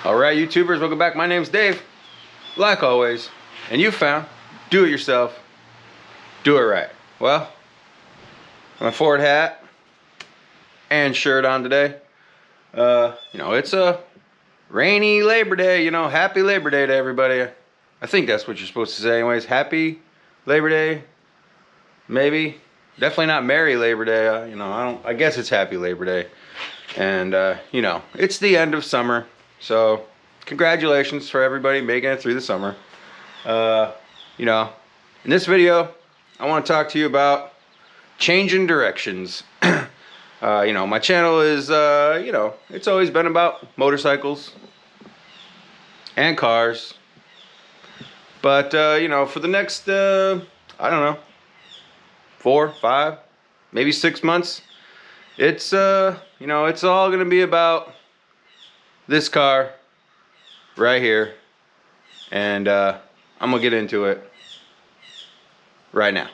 Alright, YouTubers, welcome back. My name's Dave, like always, and you found do it yourself, do it right. Well, my Ford hat and shirt on today. It's a rainy Labor Day, happy Labor Day to everybody. I think that's what you're supposed to say anyways. Happy Labor Day, maybe. Definitely not Merry Labor Day. I guess it's Happy Labor Day. And, it's the end of summer. So, congratulations for everybody making it through the summer. In this video, I want to talk to you about changing directions. My channel is, it's always been about motorcycles and cars. But, for the next, I don't know, 4, 5, maybe 6 months, it's, it's all going to be about this car right here. And, I'm going to get into it right now.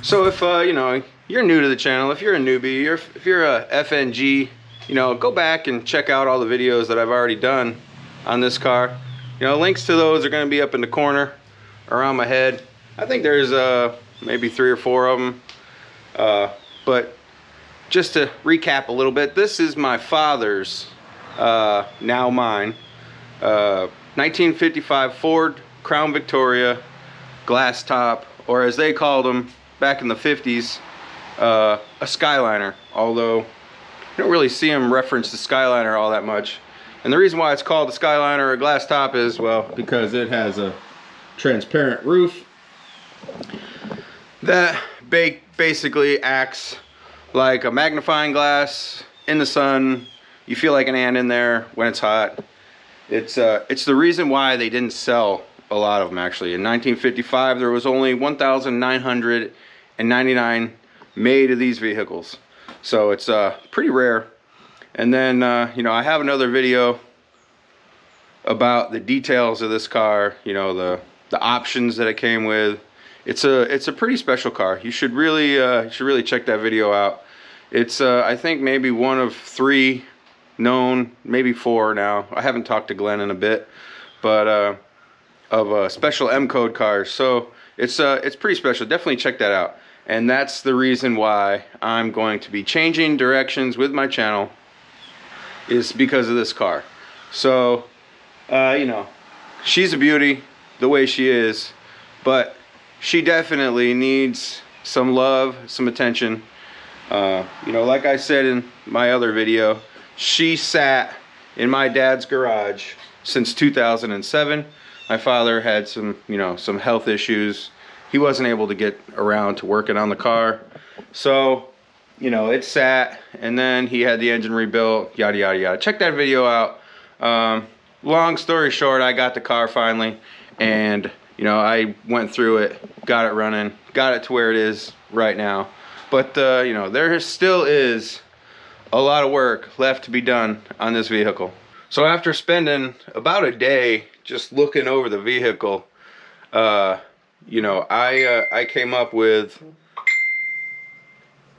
So if, you're new to the channel, if you're a newbie, if you're a FNG, go back and check out all the videos that I've already done on this car. Links to those are going to be up in the corner around my head. I think there's maybe 3 or 4 of them. But just to recap a little bit, this is my father's, now mine, 1955 Ford Crown Victoria glass top, or as they called them back in the 50s, a Skyliner, although you don't really see them reference the Skyliner all that much. And the reason why it's called the Skyliner or a glass top is, well, because it has a transparent roof that basically acts like a magnifying glass in the sun. You feel like an ant in there when it's hot. It's the reason why they didn't sell a lot of them, actually. In 1955, there was only 1,999 made of these vehicles. So it's pretty rare. And then, I have another video about the details of this car, the options that it came with. It's a pretty special car. You should really check that video out. It's I think maybe one of 3 known, maybe 4 now. I haven't talked to Glenn in a bit, but of special M code cars. So it's pretty special. Definitely check that out. And that's the reason why I'm going to be changing directions with my channel, is because of this car. So she's a beauty the way she is, but she definitely needs some love, some attention. Like I said in my other video, she sat in my dad's garage since 2007. My father had some health issues. He wasn't able to get around to working on the car. So, it sat, and then he had the engine rebuilt, yada, yada, yada. Check that video out. Long story short, I got the car finally, and, I went through it, got it running, got it to where it is right now. But, there still is a lot of work left to be done on this vehicle. So after spending about a day just looking over the vehicle, I came up with,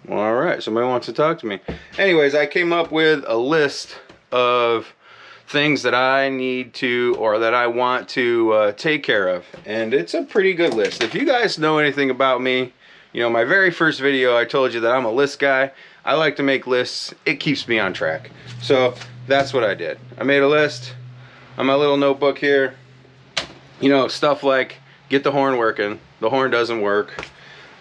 well, all right, somebody wants to talk to me. Anyways, I came up with a list of things that I need to, or that I want to take care of. And it's a pretty good list. If you guys know anything about me, my very first video, I told you that I'm a list guy. I like to make lists. It keeps me on track. So that's what I did. I made a list on my little notebook here. Stuff like, get the horn working. The horn doesn't work.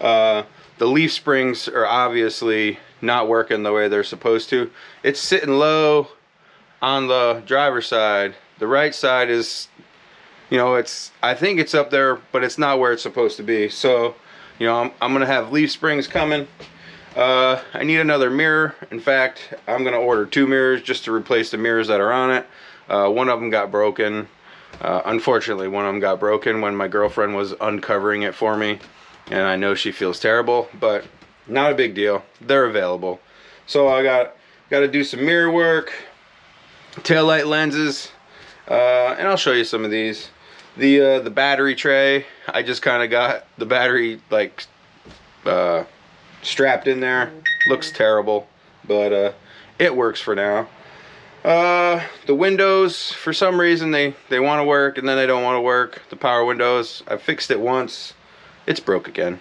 The leaf springs are obviously not working the way they're supposed to. It's sitting low on the driver's side. The right side is, I think it's up there, but it's not where it's supposed to be. So, I'm gonna have leaf springs coming. I need another mirror. In fact, I'm gonna order 2 mirrors just to replace the mirrors that are on it. One of them got broken. Unfortunately, one of them got broken when my girlfriend was uncovering it for me, and I know she feels terrible, but not a big deal. They're available. So I got to do some mirror work, taillight lenses, and I'll show you some of these. The battery tray, I just kind of got the battery like strapped in there. Looks terrible, but it works for now. The windows, for some reason they want to work and then they don't want to work. The power windows, I fixed it once, it's broke again.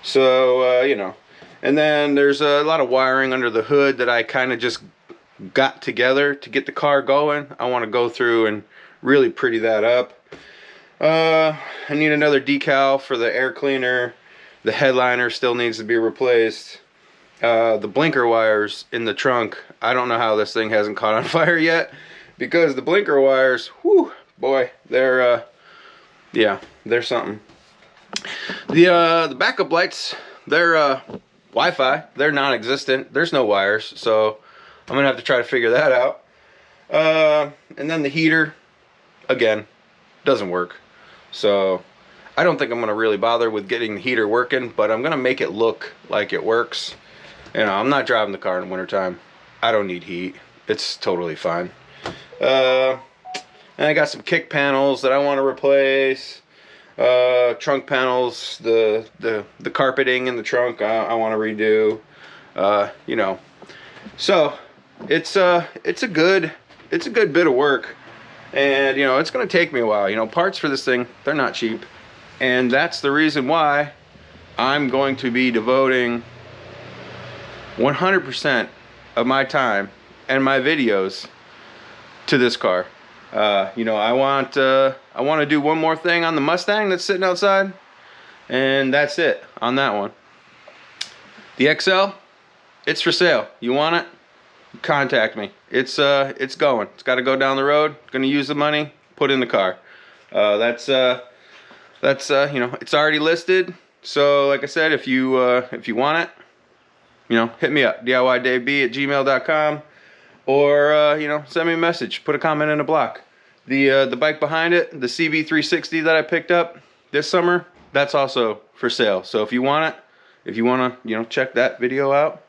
So you know, and then there's a lot of wiring under the hood that I kind of just got together to get the car going. I want to go through and really pretty that up. I need another decal for the air cleaner. The headliner still needs to be replaced. The blinker wires in the trunk, I don't know how this thing hasn't caught on fire yet, because the blinker wires, whew, boy, they're yeah, they're something. The backup lights, they're Wi-Fi, they're non-existent. There's no wires, so I'm gonna have to try to figure that out. And then the heater, again, doesn't work. So I don't think I'm gonna really bother with getting the heater working, but I'm gonna make it look like it works. You know, I'm not driving the car in the wintertime. I don't need heat. It's totally fine. And I got some kick panels that I want to replace. Trunk panels, the carpeting in the trunk I want to redo. You know, so it's a good bit of work, and you know, it's going to take me a while. You know, parts for this thing, they're not cheap, and that's the reason why I'm going to be devoting 100% of my time and my videos to this car. You know, I want to do one more thing on the Mustang that's sitting outside, and that's it on that one. The XL, it's for sale. You want it? Contact me. It's going. It's got to go down the road. Going to use the money, put in the car. That's you know, it's already listed. So like I said, if you want it, you know, hit me up, diydaveb@gmail.com, or you know, send me a message, put a comment in a block. The bike behind it, the CB360 that I picked up this summer, that's also for sale. So if you want it, if you want to, you know, check that video out,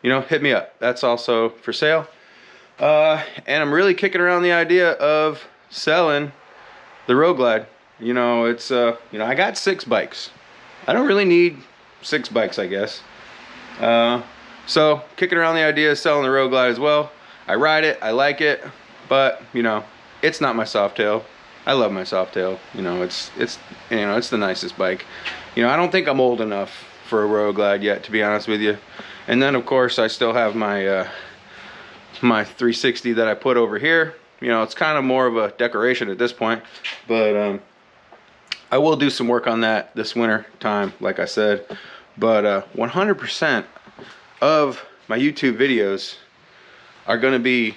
you know, hit me up. That's also for sale. And I'm really kicking around the idea of selling the Road Glide. You know, it's you know, I got 6 bikes. I don't really need 6 bikes, I guess. So kicking around the idea of selling the Road Glide as well. I ride it, I like it, but you know, it's not my Softail. I love my Softail. You know, it's you know, it's the nicest bike. You know, I don't think I'm old enough for a Road Glide yet, to be honest with you. And then of course I still have my my 360 that I put over here. You know, it's kind of more of a decoration at this point, but I will do some work on that this winter time, like I said. But 100% of my YouTube videos are going to be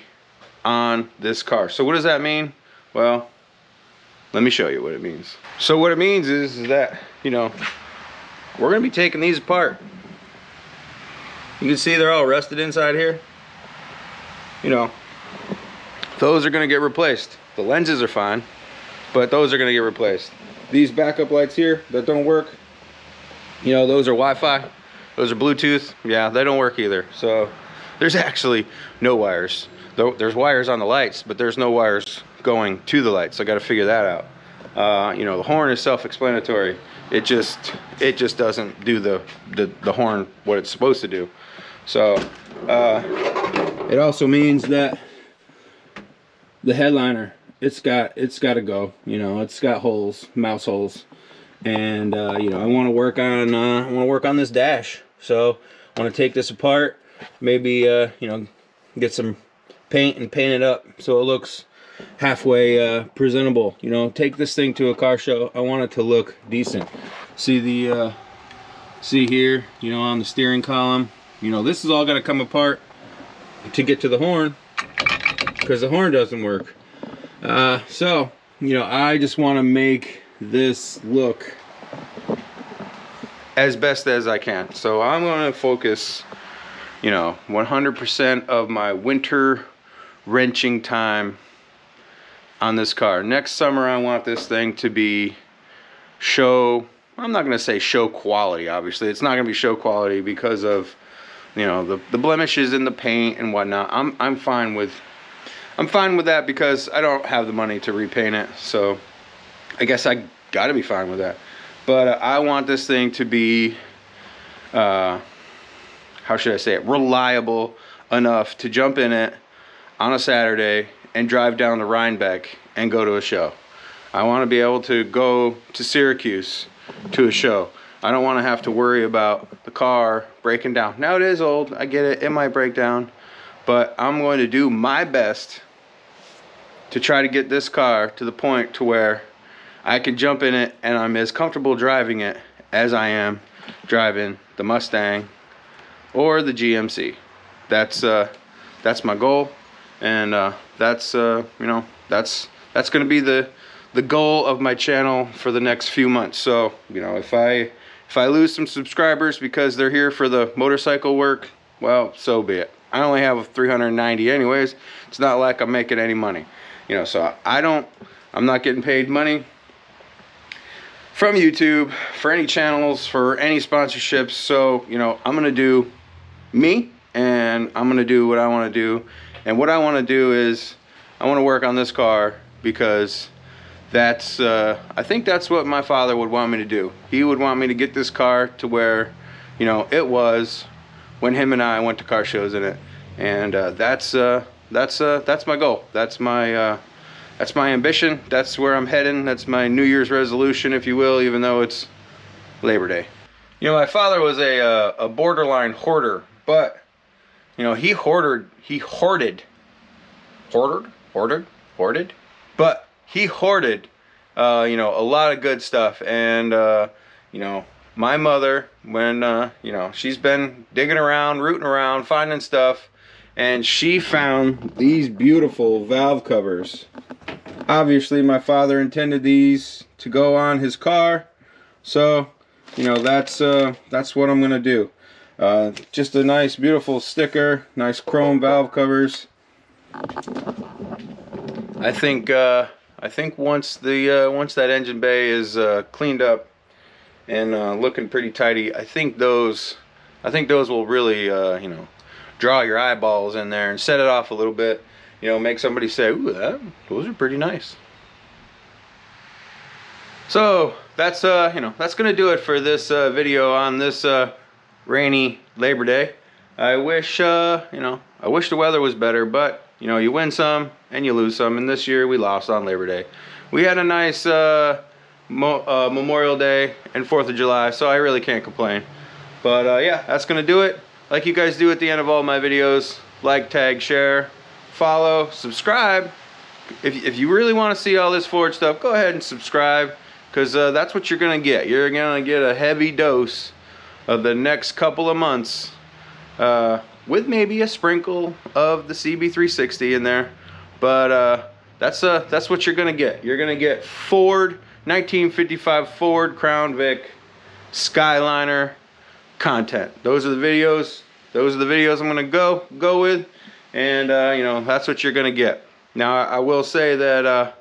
on this car. So what does that mean? Well, let me show you what it means. So what it means is that, you know, we're going to be taking these apart. You can see they're all rusted inside here. You know, those are going to get replaced. The lenses are fine, but those are going to get replaced. These backup lights here that don't work, you know, those are Wi-Fi, those are Bluetooth. Yeah, they don't work either. So there's actually no wires. There's wires on the lights, but there's no wires going to the lights. So I got to figure that out. You know, the horn is self-explanatory. It just doesn't do the horn what it's supposed to do. So it also means that the headliner, it's got to go. You know, it's got holes, mouse holes. And you know, I want to work on this dash. So I want to take this apart, maybe you know, get some paint and paint it up so it looks halfway presentable. You know, take this thing to a car show. I want it to look decent. See the see here, you know, on the steering column, you know, this is all going to come apart to get to the horn, because the horn doesn't work. So you know, I just want to make this look as best as I can. So I'm going to focus, you know, 100% of my winter wrenching time on this car. Next summer I want this thing to be I'm not gonna say show quality, obviously. It's not gonna be show quality because of, you know, the blemishes in the paint and whatnot. I'm fine with that because I don't have the money to repaint it. So I guess I gotta be fine with that. But I want this thing to be, how should I say it, reliable enough to jump in it on a Saturday and drive down to Rhinebeck and go to a show. I want to be able to go to Syracuse to a show. I don't want to have to worry about the car breaking down. Now it is old, I get it, it might break down, but I'm going to do my best to try to get this car to the point to where I can jump in it and I'm as comfortable driving it as I am driving the Mustang or the GMC. That's my goal, and that's you know, that's going to be the goal of my channel for the next few months. So, you know, if I lose some subscribers because they're here for the motorcycle work, well, so be it. I only have 390 anyways. It's not like I'm making any money, you know. So I'm not getting paid money from YouTube for any channels, for any sponsorships. So, you know, I'm gonna do me, and I'm gonna do what I want to do. And what I want to do is I want to work on this car because that's I think that's what my father would want me to do. He would want me to get this car to where, you know, it was when him and I went to car shows in it. And that's my goal. That's my ambition. That's where I'm heading. That's my New Year's resolution, if you will, even though it's Labor Day. You know, my father was a borderline hoarder, but, you know, he hoarded, but he hoarded, you know, a lot of good stuff. And, you know, my mother, when, you know, she's been digging around, rooting around, finding stuff, and she found these beautiful valve covers. Obviously, my father intended these to go on his car, so, you know, that's what I'm gonna do. Just a nice, beautiful sticker, nice chrome valve covers. I think once that engine bay is cleaned up and looking pretty tidy, I think those will really you know, draw your eyeballs in there and set it off a little bit. You know, make somebody say, "Ooh, those are pretty nice." So that's you know, that's gonna do it for this video on this rainy Labor Day. I wish you know, I wish the weather was better, but you know, you win some and you lose some, and this year we lost on Labor Day. We had a nice Memorial Day and 4th of July, so I really can't complain. But yeah, that's gonna do it. Like you guys do at the end of all my videos, like, tag, share, follow, subscribe. If you really want to see all this Ford stuff, go ahead and subscribe, because that's what you're gonna get. You're gonna get a heavy dose of the next couple of months, with maybe a sprinkle of the CB360 in there. But that's what you're gonna get. You're gonna get Ford 1955 Ford Crown Vic Skyliner content. Those are the videos. Those are the videos I'm gonna go with, and you know, that's what you're gonna get. Now, I will say that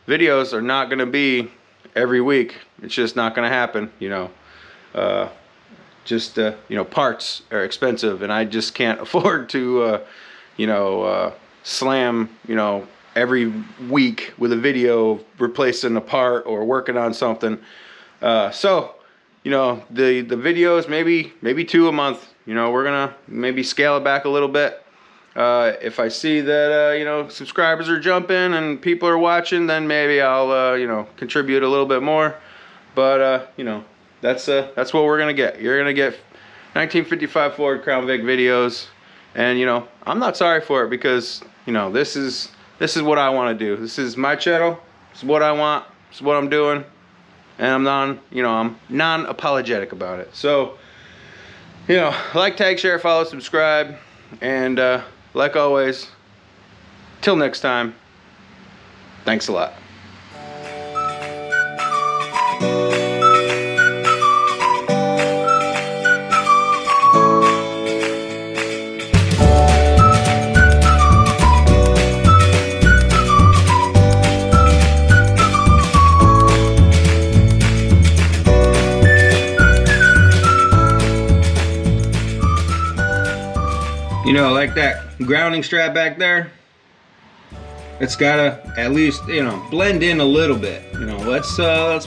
videos are not gonna be every week. It's just not gonna happen. You know, you know, parts are expensive, and I just can't afford to you know, slam, you know, every week with a video replacing a part or working on something. So, you know, the videos, maybe 2 a month. You know, we're gonna maybe scale it back a little bit. If I see that you know, subscribers are jumping and people are watching, then maybe I'll you know, contribute a little bit more. But you know, that's what we're gonna get. You're gonna get 1955 Ford Crown Vic videos, and you know, I'm not sorry for it, because you know, this is what I want to do. This is my channel. This is what I want. This is what I'm doing, and I'm non-apologetic about it. So, you know, like, tag, share, follow, subscribe, and like always, till next time, thanks a lot. You know, like that grounding strap back there, it's gotta at least, you know, blend in a little bit. You know, let's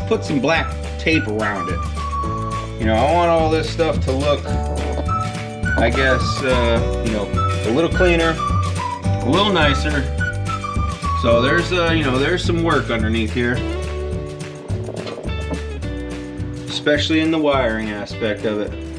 put some black tape around it. You know, I want all this stuff to look, I guess, you know, a little cleaner, a little nicer. So there's, you know, there's some work underneath here, especially in the wiring aspect of it.